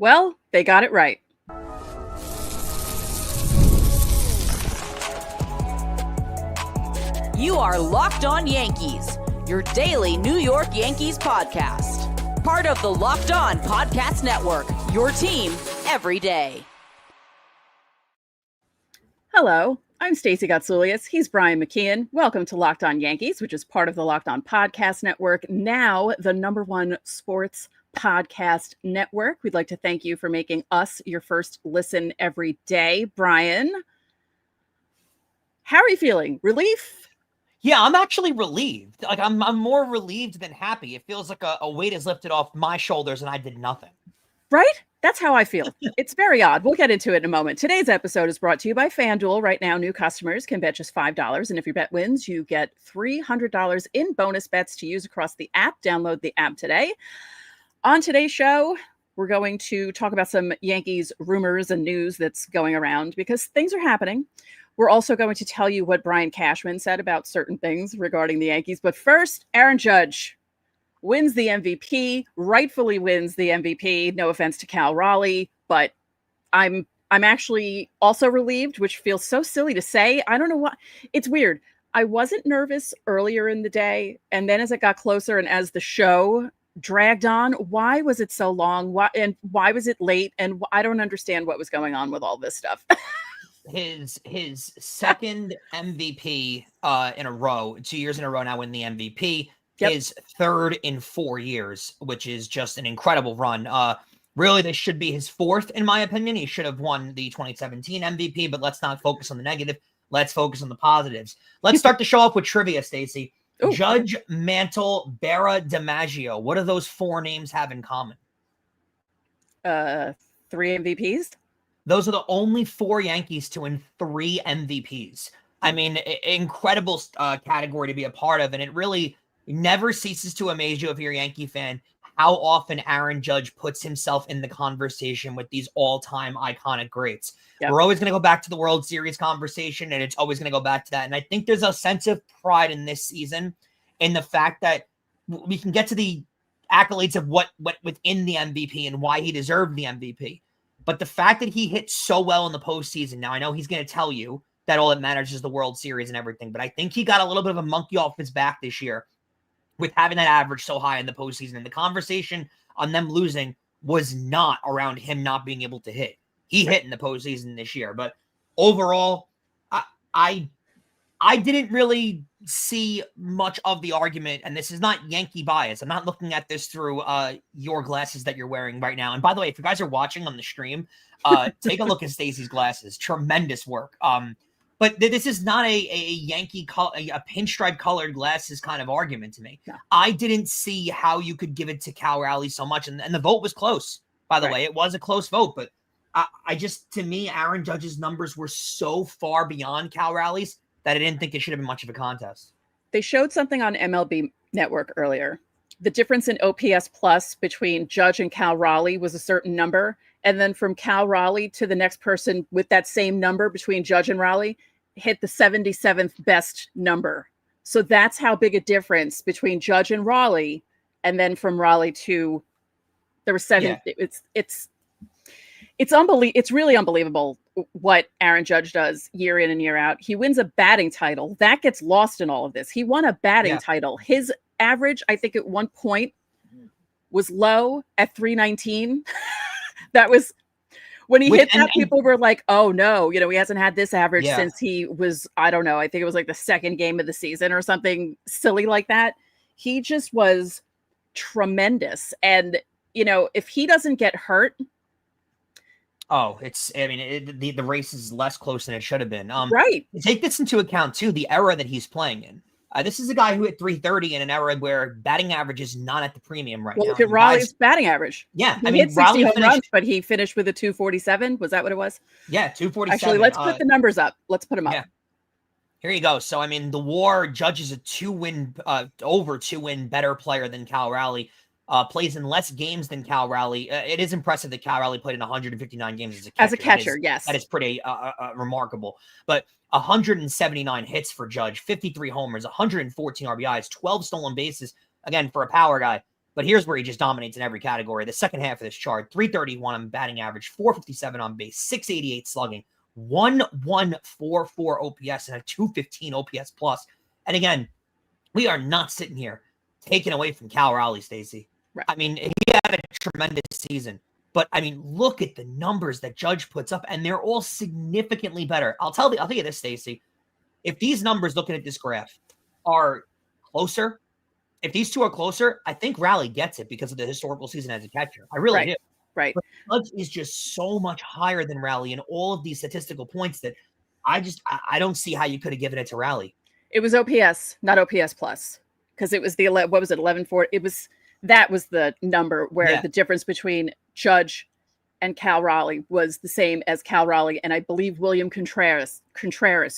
Well, they got it right. You are Locked On Yankees, your daily New York Yankees podcast. Part of the Locked On Podcast Network, your team every day. Hello, I'm Stacey Gotsulias. He's Brian McKeon. Welcome to Locked On Yankees, which is part of the Locked On Podcast Network, now the #1 sports podcast network. We'd like to thank you for making us your first listen every day. Brian, how are you feeling? Relief? Yeah, I'm actually relieved. Like I'm more relieved than happy. It feels like a weight is lifted off my shoulders and I did nothing. Right? That's how I feel. It's very odd. We'll get into it in a moment. Today's episode is brought to you by FanDuel. Right now, new customers can bet just $5. And if your bet wins, you get $300 in bonus bets to use across the app. Download the app today. On today's show, we're going to talk about some Yankees rumors and news that's going around because things are happening. We're also going to tell you what Brian Cashman said about certain things regarding the Yankees. But first, Aaron Judge wins the MVP, rightfully wins the MVP. No offense to Cal Raleigh, but I'm actually also relieved, which feels so silly to say. I don't know why. It's weird. I wasn't nervous earlier in the day, and then as it got closer and as the show dragged on, why was it so long? Why was it late? And I don't understand what was going on with all this stuff. His second MVP in a row, 2 years in a row now win the MVP. Yep. His third in 4 years, which is just an incredible run. Really, this should be his fourth, in my opinion. He should have won the 2017 MVP, but let's not focus on the negative. Let's focus on the positives. Let's start the show off with trivia, Stacey. Judge, Mantle, Berra, DiMaggio. What do those four names have in common? 3 MVPs? Those are the only 4 Yankees to win 3 MVPs. I mean, incredible category to be a part of, and it really never ceases to amaze you if you're a Yankee fan how often Aaron Judge puts himself in the conversation with these all-time iconic greats. Yep. We're always going to go back to the World Series conversation, and it's always going to go back to that. And I think there's a sense of pride in this season in the fact that we can get to the accolades of what within the MVP and why he deserved the MVP. But the fact that he hit so well in the postseason, now I know he's going to tell you that all that matters is the World Series and everything, but I think he got a little bit of a monkey off his back this year with having that average so high in the postseason. And the conversation on them losing was not around him not being able to hit. He hit in the postseason this year. But overall, I didn't really see much of the argument, and this is not Yankee bias. I'm not looking at this through your glasses that you're wearing right now. And by the way, if you guys are watching on the stream, take a look at Stacey's glasses. Tremendous work. But this is not a Yankee a pinstripe colored glasses kind of argument to me. No. I didn't see how you could give it to Cal Raleigh so much, and the vote was close. By the way, it was a close vote, but I just, to me, Aaron Judge's numbers were so far beyond Cal Raleigh's that I didn't think it should have been much of a contest. They showed something on MLB Network earlier. The difference in OPS plus between Judge and Cal Raleigh was a certain number. And then from Cal Raleigh to the next person with that same number between Judge and Raleigh hit the 77th best number. So that's how big a difference between Judge and Raleigh. And then from Raleigh to there were 7. Yeah. It's unbelievable. It's really unbelievable what Aaron Judge does year in and year out. He wins a batting title. That gets lost in all of this. He won a batting title. His average, I think at one point, was low at 319. That was when he hit that, people were like, oh no, he hasn't had this average since he was, I don't know, I think it was like the second game of the season or something silly like that. He just was tremendous. And, if he doesn't get hurt, the race is less close than it should have been. Right. Take this into account, too, the era that he's playing in. This is a guy who hit 330 in an era where batting average is not at the premium right now. Look at Raleigh's batting average. Yeah. He hit 60 home runs, but he finished with a 247. Was that what it was? Yeah, 247. Actually, let's put the numbers up. Let's put them up. Yeah. Here you go. So, the WAR Judge is over 2-win better player than Cal Raleigh. Plays in less games than Cal Raleigh. It is impressive that Cal Raleigh played in 159 games as a catcher. As a catcher, yes. That is pretty remarkable. But 179 hits for Judge, 53 homers, 114 RBIs, 12 stolen bases. Again, for a power guy, But here's where he just dominates in every category. The second half of this chart, 331 on batting average, 457 on base, 688 slugging, 1144 OPS, and a 215 OPS plus. And again, we are not sitting here taking away from Cal Raleigh, Stacey. Right. I mean, he had a tremendous season. But I mean, look at the numbers that Judge puts up, and they're all significantly better. I'll tell you this, Stacey. If these numbers, looking at this graph, are closer, if these two are closer, I think Raleigh gets it because of the historical season as a catcher. I really do. Right. But Judge is just so much higher than Raleigh in all of these statistical points that I don't see how you could have given it to Raleigh. It was OPS, not OPS plus, because it was 11-4. That was the number where the difference between Judge and Cal Raleigh was the same as Cal Raleigh, and I believe William Contreras,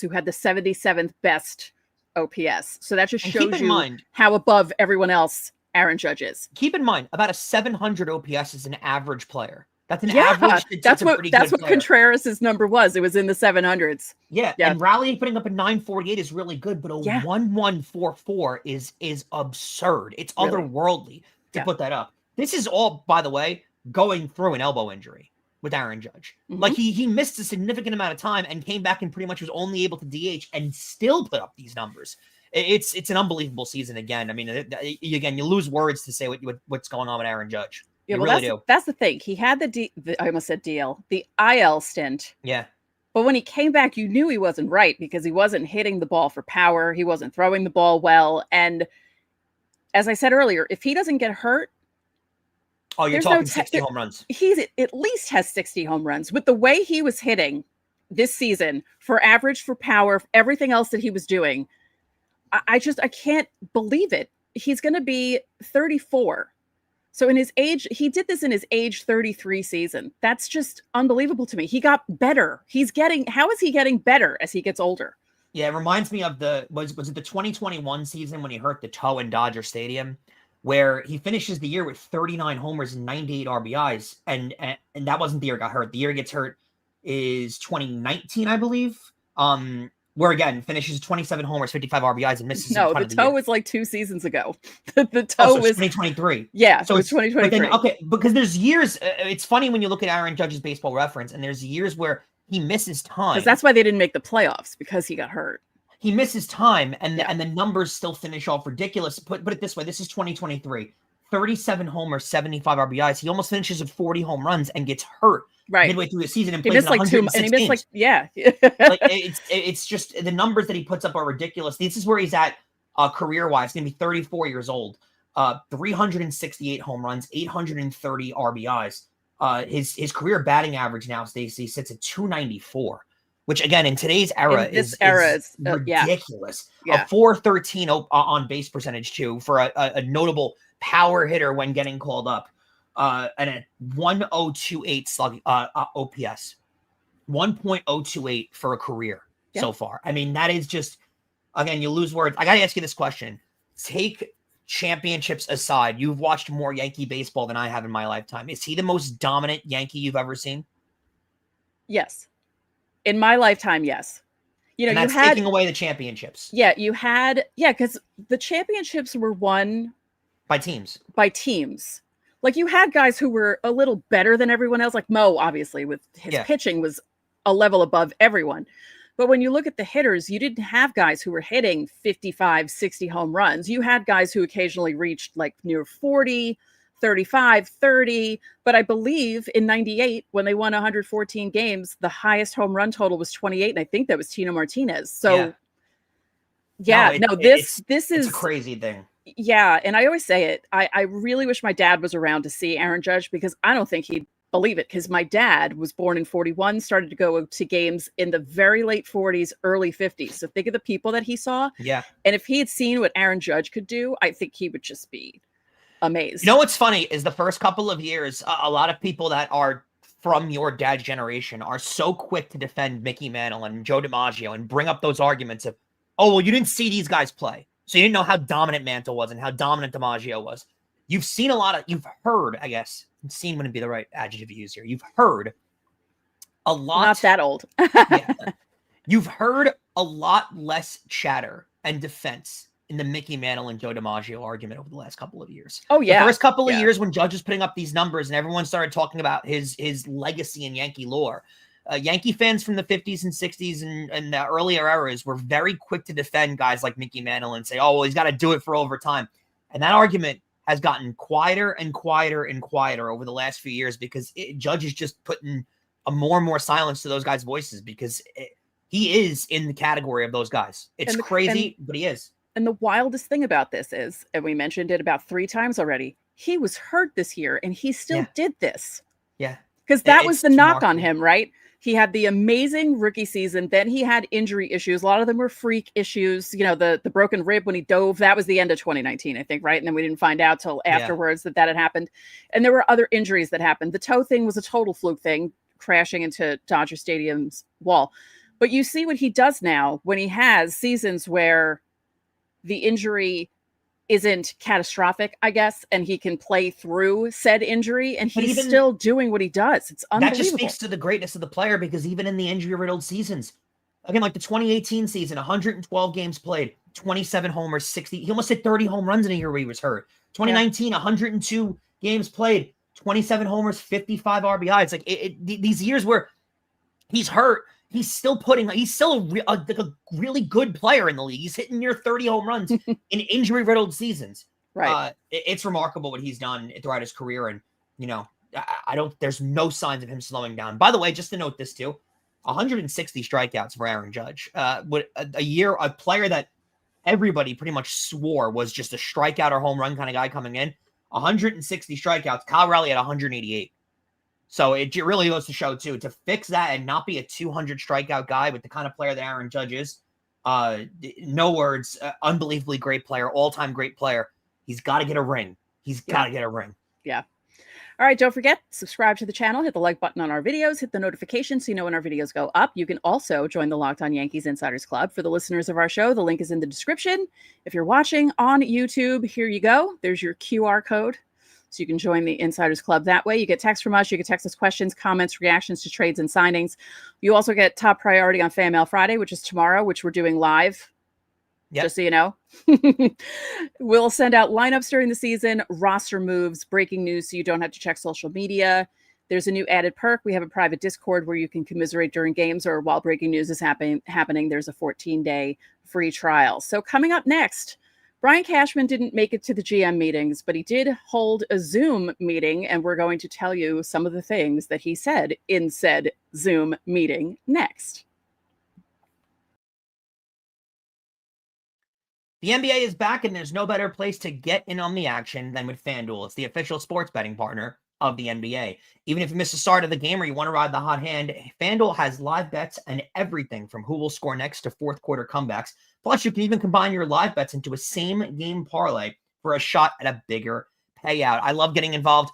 who had the 77th best OPS. So that just shows you how above everyone else Aaron Judge is. Keep in mind, about a 700 OPS is an average player. That's an average. That's what Contreras' number was. It was in the 700s. Yeah. And Raleigh putting up a 948 is really good, but a 1144 is absurd. It's otherworldly to put that up. This is all, by the way, going through an elbow injury with Aaron Judge. Mm-hmm. Like he missed a significant amount of time and came back and pretty much was only able to DH and still put up these numbers. It's an unbelievable season again. I mean, again, you lose words to say what's going on with Aaron Judge. Yeah, well, that's the thing. He had I almost said DL, the IL stint. Yeah. But when he came back, you knew he wasn't right because he wasn't hitting the ball for power. He wasn't throwing the ball well. And as I said earlier, if he doesn't get hurt, you're talking 60 home runs. He's at least has 60 home runs. With the way he was hitting this season for average, for power, for everything else that he was doing, I can't believe it. He's going to be 34. So in his age, he did this in his age 33 season. That's just unbelievable to me. He got better. How is he getting better as he gets older? Yeah, it reminds me of was it the 2021 season when he hurt the toe in Dodger Stadium, where he finishes the year with 39 homers and 98 RBIs. And that wasn't the year he got hurt. The year he gets hurt is 2019, I believe. Where again finishes 27 homers, 55 RBIs, and misses. No, the toe was like 2 seasons ago. The toe was 2023. Yeah, so it's 2023. Okay, because there's years. It's funny when you look at Aaron Judge's Baseball Reference, and there's years where he misses time. Because that's why they didn't make the playoffs, because he got hurt. He misses time, and the numbers still finish off ridiculous. Put it this way: this is 2023. 37 homers, 75 RBIs. He almost finishes with 40 home runs and gets hurt midway through the season and plays 106 games. It's just the numbers that he puts up are ridiculous. This is where he's at career-wise. He's going to be 34 years old. 368 home runs, 830 RBIs. His career batting average now, Stacey, sits at 294. Which again, in today's era, is ridiculous. Yeah. A 413 on base percentage too for a notable power hitter when getting called up, and a 1028 slug OPS, 1.028 for a career so far. I mean, that is just, again, you lose words. I got to ask you this question: take championships aside, you've watched more Yankee baseball than I have in my lifetime. Is he the most dominant Yankee you've ever seen? Yes. In my lifetime, yes. You know, and that's taking away the championships. Yeah, because the championships were won by teams. Like you had guys who were a little better than everyone else, like Mo, obviously, with his pitching was a level above everyone. But when you look at the hitters, you didn't have guys who were hitting 55, 60 home runs. You had guys who occasionally reached like near 40, 35, 30. But I believe in 98, when they won 114 games, the highest home run total was 28. And I think that was Tino Martinez. So this is a crazy thing. Yeah. And I always say it. I really wish my dad was around to see Aaron Judge, because I don't think he'd believe it, because my dad was born in 41, started to go to games in the very late 40s, early 50s. So think of the people that he saw. Yeah. And if he had seen what Aaron Judge could do, I think he would just be amazed. You know what's funny is the first couple of years, a lot of people that are from your dad's generation are so quick to defend Mickey Mantle and Joe DiMaggio and bring up those arguments of, oh, well, you didn't see these guys play, so you didn't know how dominant Mantle was and how dominant DiMaggio was. You've heard, I guess, seen wouldn't be the right adjective to use here. You've heard a lot. Not that old. You've heard a lot less chatter and defense in the Mickey Mantle and Joe DiMaggio argument over the last couple of years. Oh, yeah. The first couple of years when Judge was putting up these numbers and everyone started talking about his legacy in Yankee lore, Yankee fans from the 50s and 60s and the earlier eras were very quick to defend guys like Mickey Mantle and say, oh, well, he's got to do it for overtime. And that argument has gotten quieter and quieter and quieter over the last few years because Judge is just putting a more and more silence to those guys' voices because he is in the category of those guys. It's crazy, but he is. And the wildest thing about this is, and we mentioned it about 3 times already, he was hurt this year and he still did this. Yeah. Because that was the knock on him, right? He had the amazing rookie season. Then he had injury issues. A lot of them were freak issues. You know, the broken rib when he dove, that was the end of 2019, I think, right? And then we didn't find out till afterwards that had happened. And there were other injuries that happened. The toe thing was a total fluke thing, crashing into Dodger Stadium's wall. But you see what he does now when he has seasons where the injury isn't catastrophic, I guess, and he can play through said injury, and he's still doing what he does. It's unbelievable. That just speaks to the greatness of the player, because even in the injury-riddled seasons, again, like the 2018 season, 112 games played, 27 homers, 60. He almost hit 30 home runs in a year where he was hurt. 2019, 102 games played, 27 homers, 55 RBI. It's like these years where he's hurt, he's still a really good player in the league. He's hitting near 30 home runs in injury-riddled seasons. Right. It's remarkable what he's done throughout his career. And, you know, there's no signs of him slowing down. By the way, just to note this too, 160 strikeouts for Aaron Judge. A player that everybody pretty much swore was just a strikeout or home run kind of guy coming in. 160 strikeouts. Kyle Raleigh at 188. So it really goes to show, too, to fix that and not be a 200 strikeout guy with the kind of player that Aaron Judge is. No words. Unbelievably great player. All-time great player. He's got to get a ring. He's got to get a ring. Yeah. All right. Don't forget, subscribe to the channel. Hit the like button on our videos. Hit the notification so you know when our videos go up. You can also join the Locked On Yankees Insiders Club. For the listeners of our show, the link is in the description. If you're watching on YouTube, here you go. There's your QR code. So you can join the Insiders Club that way. You get text from us. You can text us questions, comments, reactions to trades and signings. You also get top priority on Fan Mail Friday, which is tomorrow, which we're doing live. Yep. Just so you know. We'll send out lineups during the season, roster moves, breaking news so you don't have to check social media. There's a new added perk. We have a private Discord where you can commiserate during games or while breaking news is happening. There's a 14-day free trial. So coming up next, Brian Cashman didn't make it to the GM meetings, but he did hold a Zoom meeting, and we're going to tell you some of the things that he said in said Zoom meeting next. The NBA is back, and there's no better place to get in on the action than with FanDuel. It's the official sports betting partner of the NBA. Even if you miss the start of the game or you want to ride the hot hand, FanDuel has live bets and everything from who will score next to fourth quarter comebacks. Plus, you can even combine your live bets into a same-game parlay for a shot at a bigger payout. I love getting involved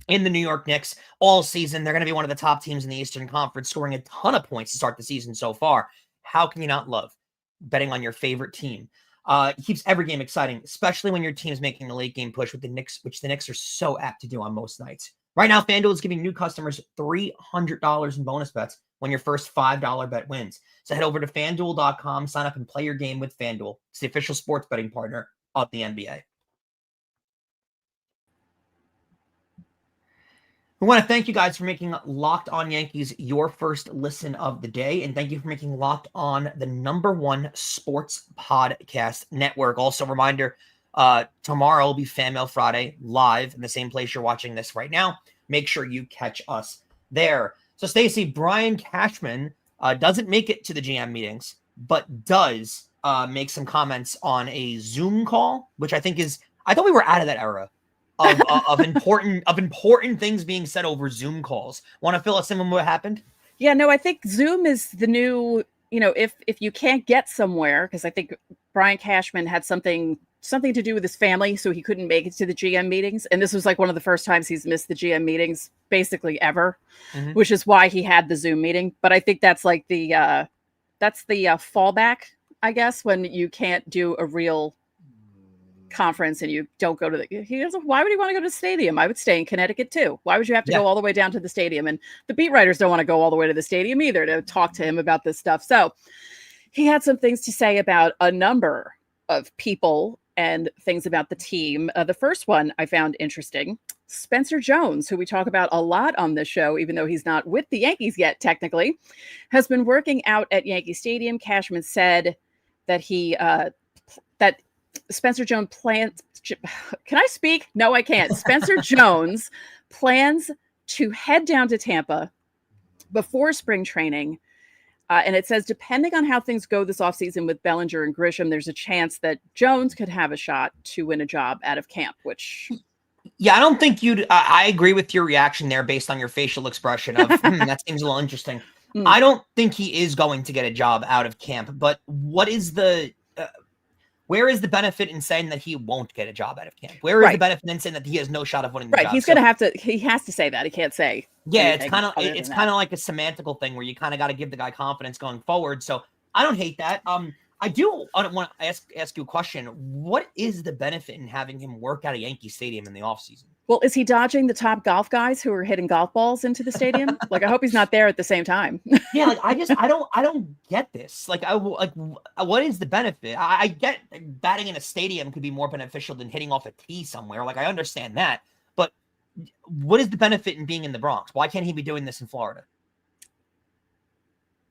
in the New York Knicks all season. They're going to be one of the top teams in the Eastern Conference, scoring a ton of points to start the season so far. How can you not love betting on your favorite team? It keeps every game exciting, especially when your team's making a late-game push with the Knicks, which the Knicks are so apt to do on most nights. Right now, FanDuel is giving new customers $300 in bonus bets when your first $5 bet wins. So head over to FanDuel.com, sign up, and play your game with FanDuel. It's the official sports betting partner of the NBA. We want to thank you guys for making Locked On Yankees your first listen of the day, and thank you for making Locked On the #1 sports podcast network. Also, a reminder, tomorrow will be Fan Mail Friday live in the same place you're watching this right now. Make sure you catch us there. So, Stacey, Brian Cashman doesn't make it to the GM meetings, but does make some comments on a Zoom call, which I think I thought we were out of that era of important things being said over Zoom calls. Want to fill us in on what happened? Yeah, no, I think Zoom is the new, if you can't get somewhere, because I think Brian Cashman had something to do with his family, so he couldn't make it to the GM meetings. And this was like one of the first times he's missed the GM meetings basically ever, which is why he had the Zoom meeting. But I think that's like the fallback, I guess, when you can't do a real conference and you don't go to he goes, why would he want to go to the stadium? I would stay in Connecticut too. Why would you have to go all the way down to the stadium? And the beat writers don't want to go all the way to the stadium either to talk to him about this stuff. So he had some things to say about a number of people and things about the team. The first one I found interesting. Spencer Jones, who we talk about a lot on this show, even though he's not with the Yankees yet, technically, has been working out at Yankee Stadium. Cashman said that that Spencer Jones plans. Can I speak? No, I can't. Spencer Jones plans to head down to Tampa before spring training. And it says, depending on how things go this offseason with Bellinger and Grisham, there's a chance that Jones could have a shot to win a job out of camp, which... Yeah, I don't think I agree with your reaction there based on your facial expression of, that seems a little interesting. I don't think he is going to get a job out of camp, but what is where is the benefit in saying that he won't get a job out of camp? Where is the benefit in saying that he has no shot of winning the job? He's going to he has to say that. He can't say. Yeah, it's kind of like a semantical thing where you kind of got to give the guy confidence going forward. So I don't hate that. I want to ask you a question. What is the benefit in having him work at a Yankee Stadium in the offseason? Well, is he dodging the top golf guys who are hitting golf balls into the stadium? Like, I hope he's not there at the same time. Yeah, like I don't get this. Like, what is the benefit? I get batting in a stadium could be more beneficial than hitting off a tee somewhere. Like, I understand that, but what is the benefit in being in the Bronx? Why can't he be doing this in Florida?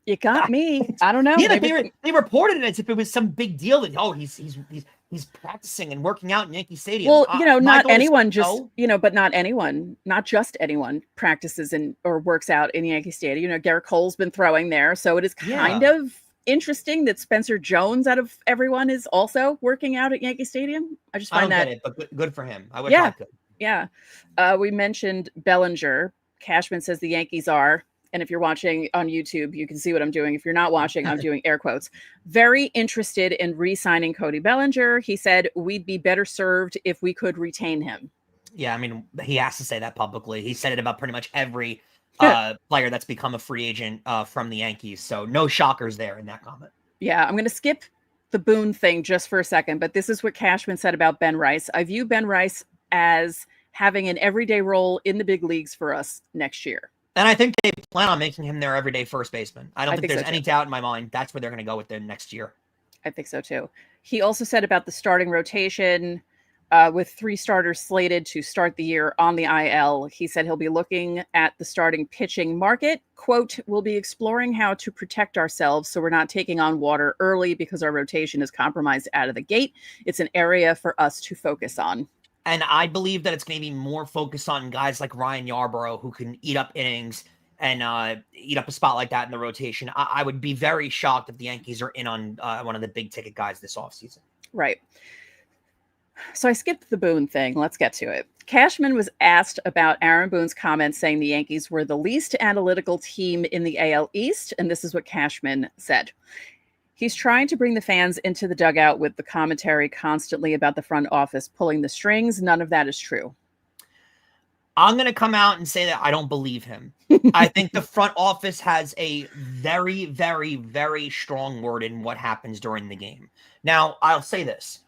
You got me. I don't know. Yeah, they reported it as if it was some big deal that he's practicing and working out in Yankee Stadium. Well, not anyone but not anyone, not just anyone practices or works out in Yankee Stadium. Garrett Cole's been throwing there, so it is kind of interesting that Spencer Jones, out of everyone, is also working out at Yankee Stadium. I just find that, but good for him. I wish I could. Yeah. We mentioned Bellinger. Cashman says the Yankees are. And if you're watching on YouTube, you can see what I'm doing. If you're not watching, I'm doing air quotes. Very interested in re-signing Cody Bellinger. He said, we'd be better served if we could retain him. Yeah, I mean, he has to say that publicly. He said it about pretty much every player that's become a free agent from the Yankees. So no shockers there in that comment. Yeah, I'm going to skip the Boone thing just for a second. But this is what Cashman said about Ben Rice. I view Ben Rice as having an everyday role in the big leagues for us next year. And I think they plan on making him their everyday first baseman. I don't think there's any doubt in my mind. That's where they're going to go with them next year. I think so, too. He also said about the starting rotation with 3 starters slated to start the year on the IL. He said he'll be looking at the starting pitching market. Quote, we'll be exploring how to protect ourselves so we're not taking on water early because our rotation is compromised out of the gate. It's an area for us to focus on. And I believe that it's going to be more focused on guys like Ryan Yarbrough who can eat up innings and eat up a spot like that in the rotation. I would be very shocked if the Yankees are in on one of the big ticket guys this offseason. Right. So I skipped the Boone thing. Let's get to it. Cashman was asked about Aaron Boone's comments saying the Yankees were the least analytical team in the AL East. And this is what Cashman said. He's trying to bring the fans into the dugout with the commentary constantly about the front office pulling the strings. None of that is true. I'm going to come out and say that I don't believe him. I think the front office has a very, very, very strong word in what happens during the game. Now, I'll say this.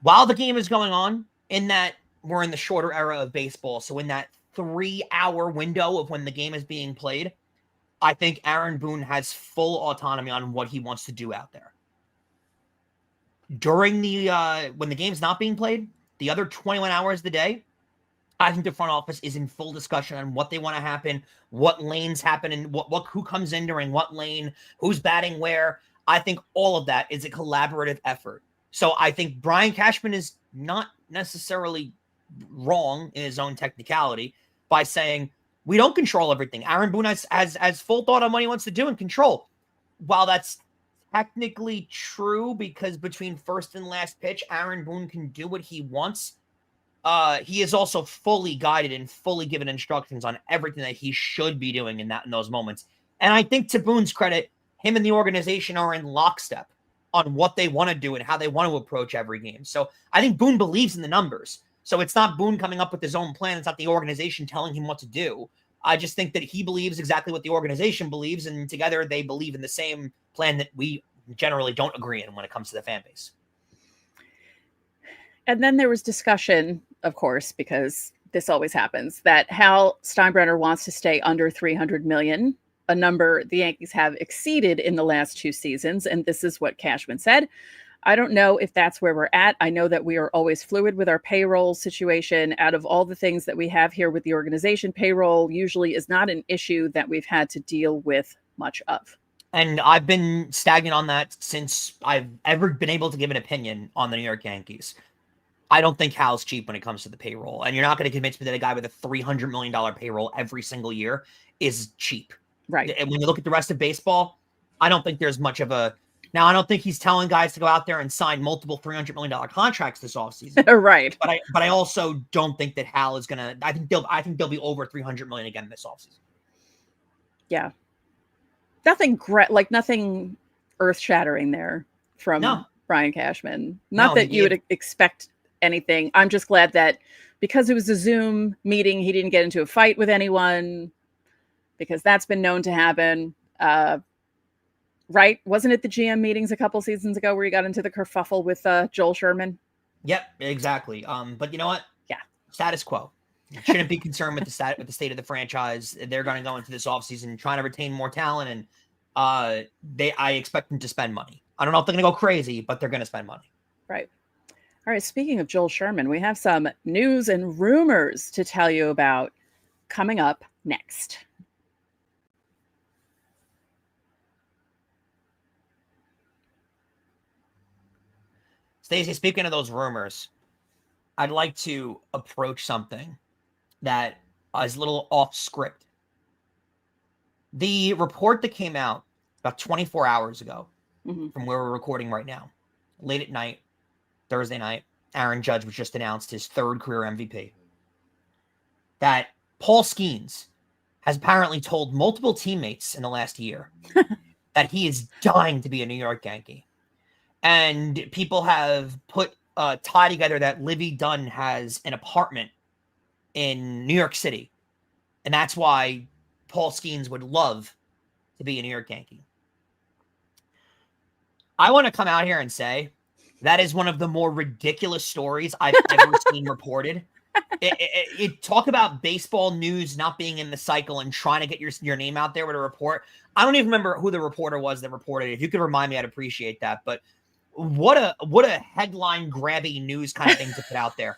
While the game is going on, in that we're in the shorter era of baseball, so in that 3-hour window of when the game is being played, I think Aaron Boone has full autonomy on what he wants to do out there. During when the game's not being played, the other 21 hours of the day, I think the front office is in full discussion on what they want to happen, what lanes happen, and who comes in during what lane, who's batting where. I think all of that is a collaborative effort. So I think Brian Cashman is not necessarily wrong in his own technicality by saying, we don't control everything. Aaron Boone has full thought on what he wants to do and control. While that's technically true because between first and last pitch, Aaron Boone can do what he wants, he is also fully guided and fully given instructions on everything that he should be doing in those moments. And I think to Boone's credit, him and the organization are in lockstep on what they want to do and how they want to approach every game. So I think Boone believes in the numbers. So it's not Boone coming up with his own plan. It's not the organization telling him what to do. I just think that he believes exactly what the organization believes, and together they believe in the same plan that we generally don't agree in when it comes to the fan base. And then there was discussion, of course, because this always happens, that Hal Steinbrenner wants to stay under $300 million, a number the Yankees have exceeded in the last 2 seasons. And this is what Cashman said. I don't know if that's where we're at. I know that we are always fluid with our payroll situation. Out of all the things that we have here with the organization, payroll usually is not an issue that we've had to deal with much of. And I've been stagnant on that since I've ever been able to give an opinion on the New York Yankees. I don't think Hal's cheap when it comes to the payroll. And you're not going to convince me that a guy with a $300 million payroll every single year is cheap. Right. And when you look at the rest of baseball, I don't think there's much of a... Now, I don't think he's telling guys to go out there and sign multiple $300 million contracts this offseason. Right. But I also don't think that Hal is going to... I think they'll be over $300 million again this offseason. Yeah. Nothing earth-shattering there from Brian Cashman. Not that you would expect anything. I'm just glad that because it was a Zoom meeting, he didn't get into a fight with anyone, because that's been known to happen. Right? Wasn't it the GM meetings a couple seasons ago where he got into the kerfuffle with Joel Sherman? Yep, exactly. But you know what? Yeah. Status quo. Shouldn't be concerned with the state of the franchise. They're going to go into this offseason trying to retain more talent, and I expect them to spend money. I don't know if they're going to go crazy, but they're going to spend money. Right. All right. Speaking of Joel Sherman, we have some news and rumors to tell you about coming up next. Stacey, speaking of those rumors, I'd like to approach something that is a little off script. The report that came out about 24 hours ago from where we're recording right now, late at night, Thursday night, Aaron Judge was just announced his third career MVP. That Paul Skeens has apparently told multiple teammates in the last year that he is dying to be a New York Yankee. And people have tied together that Livy Dunn has an apartment in New York City. And that's why Paul Skeens would love to be a New York Yankee. I want to come out here and say that is one of the more ridiculous stories I've ever seen reported. Talk about baseball news not being in the cycle and trying to get your name out there with a report. I don't even remember who the reporter was that reported it. If you could remind me, I'd appreciate that. But what a headline grabby news kind of thing to put out there.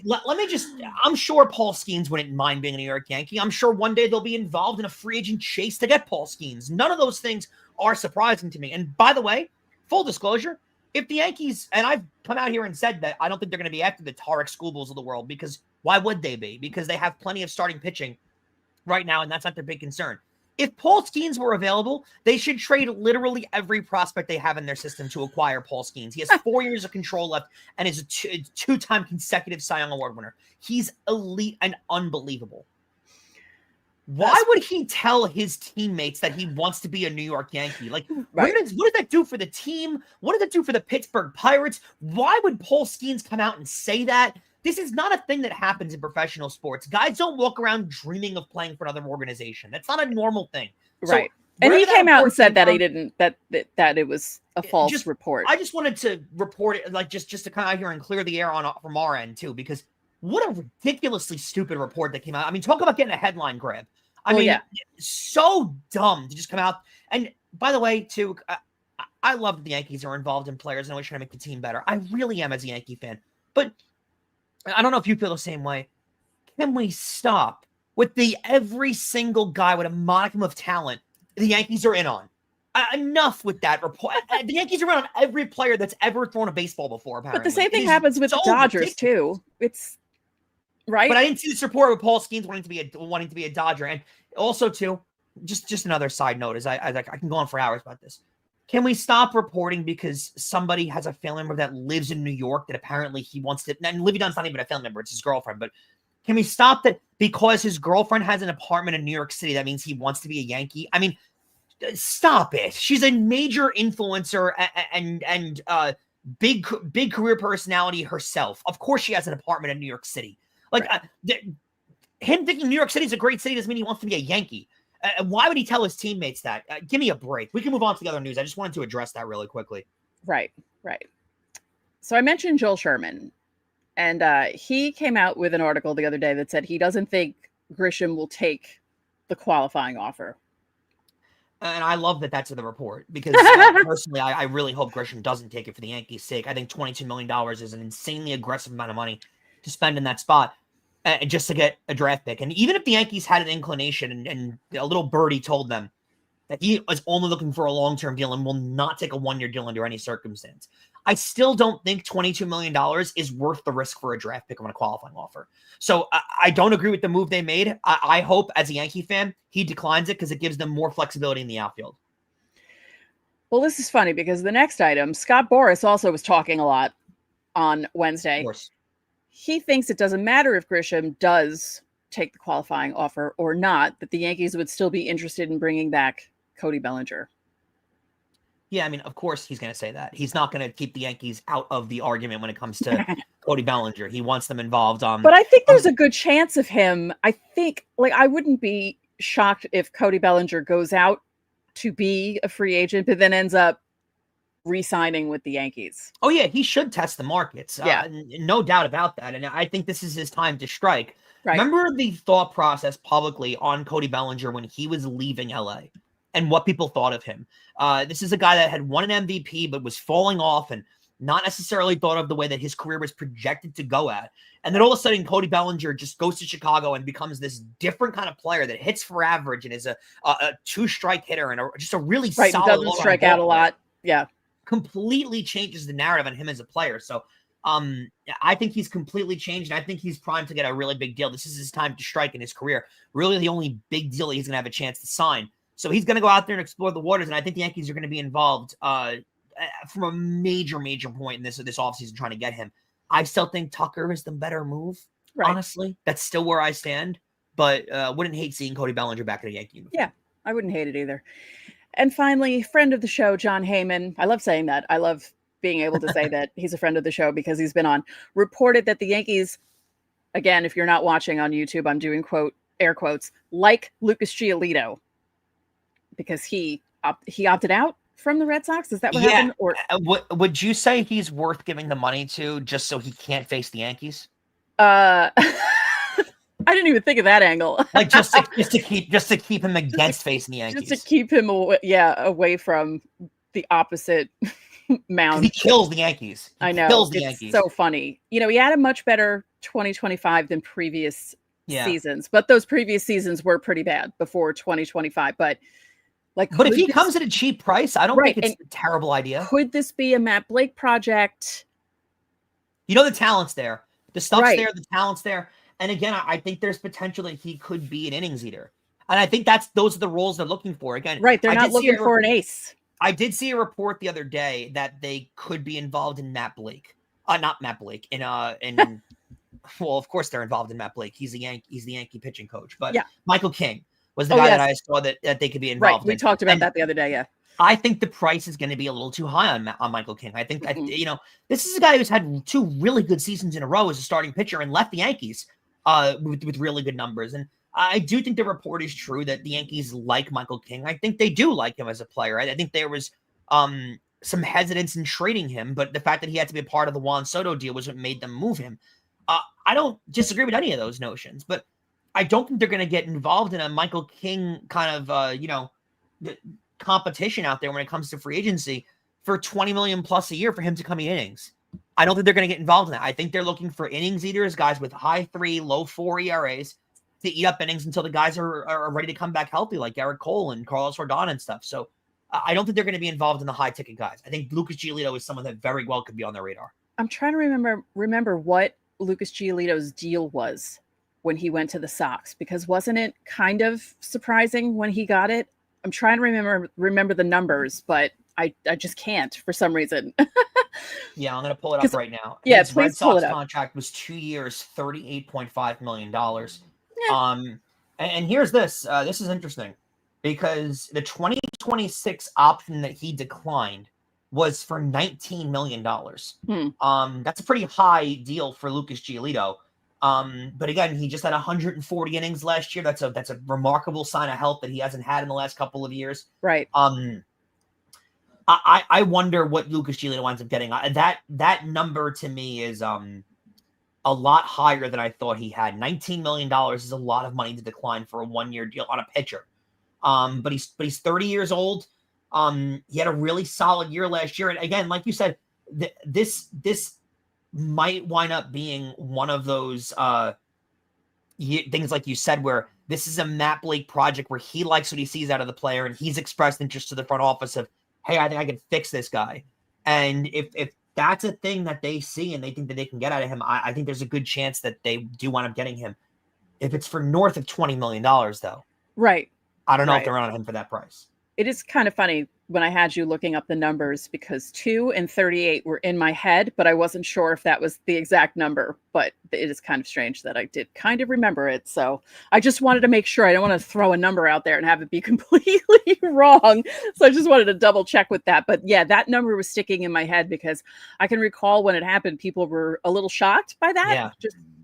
Let me just, I'm sure Paul Skeens wouldn't mind being a New York Yankee. I'm sure one day they'll be involved in a free agent chase to get Paul Skeens. None of those things are surprising to me. And by the way, full disclosure, if the Yankees, and I've come out here and said that I don't think they're going to be after the Tarek Skubals of the world, because why would they be? Because they have plenty of starting pitching right now, and that's not their big concern. If Paul Skeens were available, they should trade literally every prospect they have in their system to acquire Paul Skeens. He has 4 years of control left and is a two-time consecutive Cy Young Award winner. He's elite and unbelievable. Why would he tell his teammates that he wants to be a New York Yankee? Like, what did that do for the team? What did that do for the Pittsburgh Pirates? Why would Paul Skeens come out and say that? This is not a thing that happens in professional sports. Guys don't walk around dreaming of playing for another organization. That's not a normal thing. Right. So, and he came out and said that he didn't, that it was a false report. I just wanted to report it, like, just to come out here and clear the air from our end too, because what a ridiculously stupid report that came out. I mean, talk about getting a headline grab. I mean, so dumb to just come out. And by the way, too, I love that the Yankees are involved in players and always trying to make the team better. I really am as a Yankee fan. But I don't know if you feel the same way. Can we stop with every single guy with a modicum of talent the Yankees are in on? Enough with that report. The Yankees are in on every player that's ever thrown a baseball before, apparently. But the same thing happens with the Dodgers, too. It's right. But I didn't see this report with Paul Skeens wanting to be a Dodger. And also, too, just another side note is I can go on for hours about this. Can we stop reporting because somebody has a family member that lives in New York that apparently he wants to, and Livy Dunn's not even a family member, it's his girlfriend, but can we stop that because his girlfriend has an apartment in New York City, that means he wants to be a Yankee? I mean, stop it. She's a major influencer and big career personality herself. Of course she has an apartment in New York City. Like, him thinking New York City is a great city doesn't mean he wants to be a Yankee. Why would he tell his teammates that? Give me a break. We can move on to the other news. I just wanted to address that really quickly. Right. So I mentioned Joel Sherman, and he came out with an article the other day that said he doesn't think Grisham will take the qualifying offer. And I love that that's in the report because personally, I really hope Grisham doesn't take it for the Yankees' sake. I think $22 million is an insanely aggressive amount of money to spend in that spot just to get a draft pick. And even if the Yankees had an inclination and a little birdie told them that he is only looking for a long-term deal and will not take a one-year deal under any circumstance, I still don't think $22 million is worth the risk for a draft pick on a qualifying offer. So I don't agree with the move they made. I hope, as a Yankee fan, he declines it because it gives them more flexibility in the outfield. Well, this is funny because the next item, Scott Boras also was talking a lot on Wednesday. Of course. He thinks it doesn't matter if Grisham does take the qualifying offer or not, that the Yankees would still be interested in bringing back Cody Bellinger. Yeah, I mean, of course he's going to say that. He's not going to keep the Yankees out of the argument when it comes to Cody Bellinger. He wants them involved. But I think there's a good chance of him. I think, I wouldn't be shocked if Cody Bellinger goes out to be a free agent, but then ends up re-signing with the Yankees. Oh, yeah, he should test the markets. Yeah. No doubt about that. And I think this is his time to strike. Right. Remember the thought process publicly on Cody Bellinger when he was leaving LA and what people thought of him. This is a guy that had won an MVP but was falling off and not necessarily thought of the way that his career was projected to go at. And then all of a sudden, Cody Bellinger just goes to Chicago and becomes this different kind of player that hits for average and is a two-strike hitter and just a really solid. Doesn't strike out a lot. Yeah. Completely changes the narrative on him as a player. So I think he's completely changed, and I think he's primed to get a really big deal. This is his time to strike in his career. Really the only big deal he's going to have a chance to sign. So he's going to go out there and explore the waters, and I think the Yankees are going to be involved from a major point in this offseason trying to get him. I still think Tucker is the better move, honestly. That's still where I stand, but wouldn't hate seeing Cody Bellinger back in a Yankee uniform. Yeah, I wouldn't hate it either. And finally, friend of the show, John Heyman. I love saying that. I love being able to say that he's a friend of the show because he's been on. Reported that the Yankees, again, if you're not watching on YouTube, I'm doing air quotes, like Lucas Giolito because he opted out from the Red Sox. Is that what happened? Or would you say he's worth giving the money to just so he can't face the Yankees? I didn't even think of that angle. Like just to keep him against facing the Yankees. Just to keep him away from the opposite mound. He kills the Yankees. I know. Kills the it's Yankees. So funny. He had a much better 2025 than previous seasons, but those previous seasons were pretty bad before 2025. But if he comes at a cheap price, I don't think it's a terrible idea. Could this be a Matt Blake project? The talent's there. The stuff's there. The talent's there. And again, I think there's potential that he could be an innings eater. And I think those are the roles they're looking for. Again, they're not looking for an ace. I did see a report the other day that they could be involved in Matt Blake. Not Matt Blake. Well, of course they're involved in Matt Blake. He's the Yankee pitching coach. But Michael King was the guy that I saw that they could be involved in. We talked about that the other day, yeah. I think the price is going to be a little too high on Michael King. I think that, this is a guy who's had 2 really good seasons in a row as a starting pitcher and left the Yankees with really good numbers. And I do think the report is true that the Yankees like Michael King. I think they do like him as a player. I think there was some hesitance in trading him, but the fact that he had to be a part of the Juan Soto deal was what made them move him. I don't disagree with any of those notions, but I don't think they're going to get involved in a Michael King kind of, competition out there when it comes to free agency for $20 million plus a year for him to come in innings. I don't think they're going to get involved in that. I think they're looking for innings eaters, guys with high 3, low 4 ERAs to eat up innings until the guys are ready to come back healthy, like Garrett Cole and Carlos Rodon and stuff. So I don't think they're going to be involved in the high ticket guys. I think Lucas Giolito is someone that very well could be on their radar. I'm trying to remember what Lucas Giolito's deal was when he went to the Sox, because wasn't it kind of surprising when he got it? I'm trying to remember the numbers, but I just can't for some reason. Yeah, I'm going to pull it up right now. Yeah, his please Red pull Sox it up. contract was 2 years, $38.5 million. Yeah. And here's this. This is interesting because the 2026 option that he declined was for $19 million. That's a pretty high deal for Lucas Giolito. But again, he just had 140 innings last year. That's a remarkable sign of health that he hasn't had in the last couple of years. Right. I wonder what Lucas Giolito winds up getting. That number to me is a lot higher than I thought he had. $19 million is a lot of money to decline for a 1-year deal on a pitcher. But he's 30 years old. He had a really solid year last year. And again, like you said, this might wind up being one of those things, like you said, where this is a Matt Blake project where he likes what he sees out of the player, and he's expressed interest to the front office of, hey, I think I can fix this guy. And if that's a thing that they see and they think that they can get out of him, I think there's a good chance that they do wind up getting him. If it's for north of $20 million, though. Right. I don't know if they're on him for that price. It is kind of funny when I had you looking up the numbers, because 2 and 38 were in my head, but I wasn't sure if that was the exact number. But it is kind of strange that I did kind of remember it. So I just wanted to make sure. I don't want to throw a number out there and have it be completely wrong. So I just wanted to double check with that. But yeah, that number was sticking in my head because I can recall when it happened, people were a little shocked by that.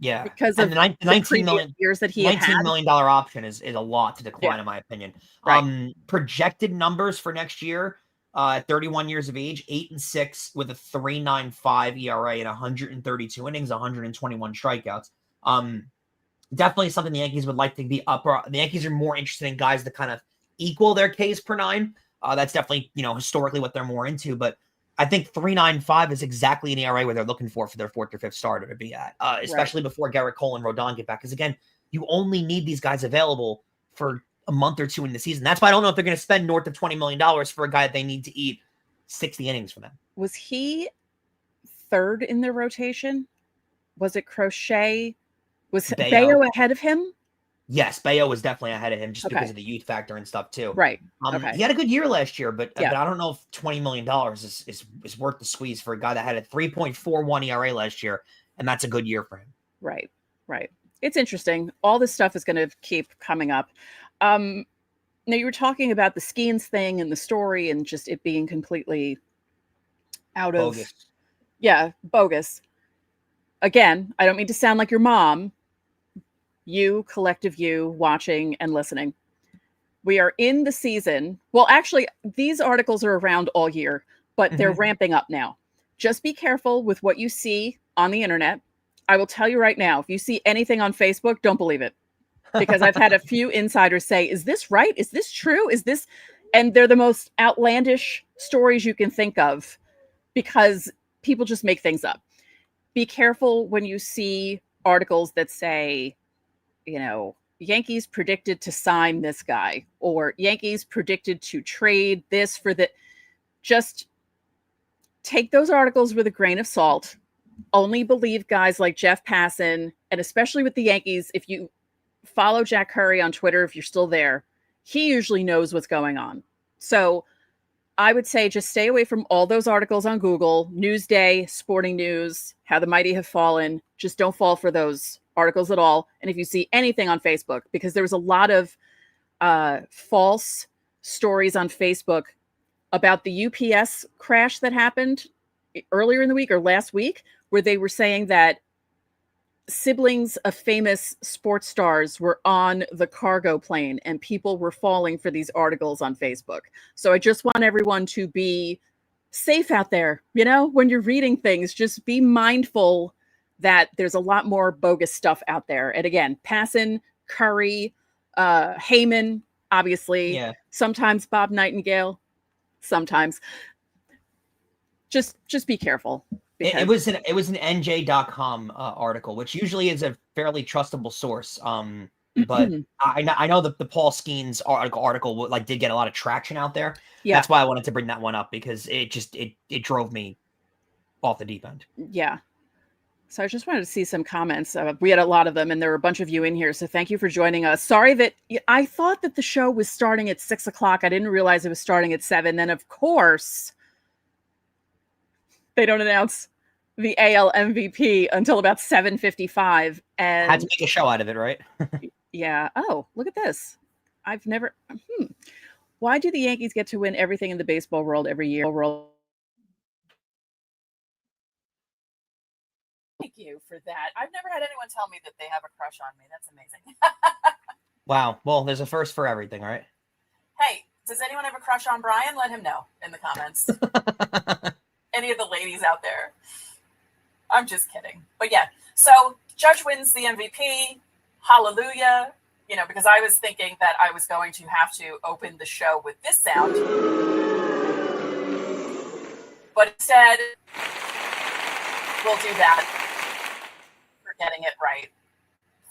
Yeah. Because of the 19 million years that he had. $19 million option is a lot to decline, in my opinion. Right. Projected numbers for next year, 31 years of age, 8-6 with a 3.95 ERA and 132 innings, 121 strikeouts. Definitely something the Yankees would like to be up. The Yankees are more interested in guys that kind of equal their Ks per nine. That's definitely, historically what they're more into. But I think 3.95 is exactly an ERA where they're looking for their fourth or fifth starter to be at, especially before Garrett Cole and Rodon get back. Because again, you only need these guys available for a month or two in the season. That's why I don't know if they're going to spend north of $20 million for a guy that they need to eat 60 innings for them. Was he third in their rotation? Was it Crochet? Was Bayo ahead of him? Yes, Bayo was definitely ahead of him just because of the youth factor and stuff too. Right. He had a good year last year, but I don't know if $20 million is worth the squeeze for a guy that had a 3.41 ERA last year, and that's a good year for him. Right. It's interesting. All this stuff is going to keep coming up. Now you were talking about the Skeens thing and the story and just it being completely bogus. Bogus. Again, I don't mean to sound like your mom. You, collective you, watching and listening. We are in the season. Well, actually, these articles are around all year, but they're ramping up now. Just be careful with what you see on the internet. I will tell you right now, if you see anything on Facebook, don't believe it. Because I've had a few insiders say, is this right? Is this true? Is this? And they're the most outlandish stories you can think of because people just make things up. Be careful when you see articles that say, Yankees predicted to sign this guy or Yankees predicted to trade this for that. Just take those articles with a grain of salt. Only believe guys like Jeff Passan, and especially with the Yankees, if you follow Jack Curry on Twitter, if you're still there, he usually knows what's going on. So I would say just stay away from all those articles on Google, Newsday, Sporting News, How the Mighty Have Fallen. Just don't fall for those articles at all. And if you see anything on Facebook, because there was a lot of false stories on Facebook about the UPS crash that happened earlier in the week or last week, where they were saying that siblings of famous sports stars were on the cargo plane and people were falling for these articles on Facebook. So I just want everyone to be safe out there. When you're reading things, just be mindful that there's a lot more bogus stuff out there. And again, Passan, Curry, Heyman, obviously, sometimes Bob Nightingale, sometimes. Just be careful. It was an NJ.com article, which usually is a fairly trustable source. But I know that the Paul Skeens article did get a lot of traction out there. Yeah. That's why I wanted to bring that one up because it drove me off the deep end. Yeah. So I just wanted to see some comments. We had a lot of them, and there were a bunch of you in here. So thank you for joining us. Sorry that I thought that the show was starting at 6:00. I didn't realize it was starting at 7. Then, of course, they don't announce the AL MVP until about 7:55. And had to make a show out of it, right? Yeah. Oh, look at this. I've never. Why do the Yankees get to win everything in the baseball world every year? Thank you for that. I've never had anyone tell me that they have a crush on me. That's amazing. Wow. Well, there's a first for everything, right? Hey, does anyone have a crush on Brian? Let him know in the comments. Any of the ladies out there. I'm just kidding. But yeah, so Judge wins the MVP. Hallelujah. because I was thinking that I was going to have to open the show with this sound. But instead, we'll do that for getting it right.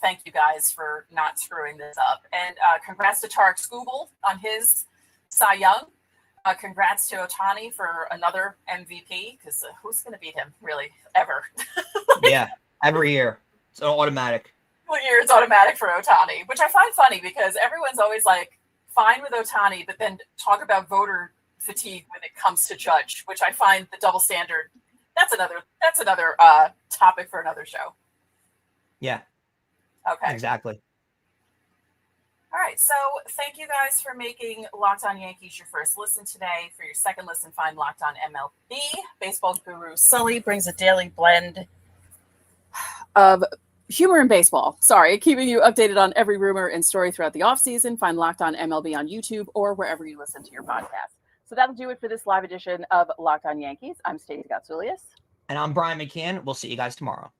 Thank you guys for not screwing this up. And congrats to Tarek Skubal on his Cy Young. Congrats to Ohtani for another MVP, because who's going to beat him, really, ever? Yeah, every year. It's automatic. Every year it's automatic for Ohtani, which I find funny because everyone's always like, fine with Ohtani, but then talk about voter fatigue when it comes to Judge, which I find the double standard. That's another topic for another show. Yeah. Okay. Exactly. All right. So thank you guys for making Locked On Yankees your first listen today. For your second listen, find Locked On MLB. Baseball guru Sully brings a daily blend of humor and baseball. Sorry, keeping you updated on every rumor and story throughout the offseason. Find Locked On MLB on YouTube or wherever you listen to your podcast. So that'll do it for this live edition of Locked On Yankees. I'm Stacey Gotsulias. And I'm Brian McKeon. We'll see you guys tomorrow.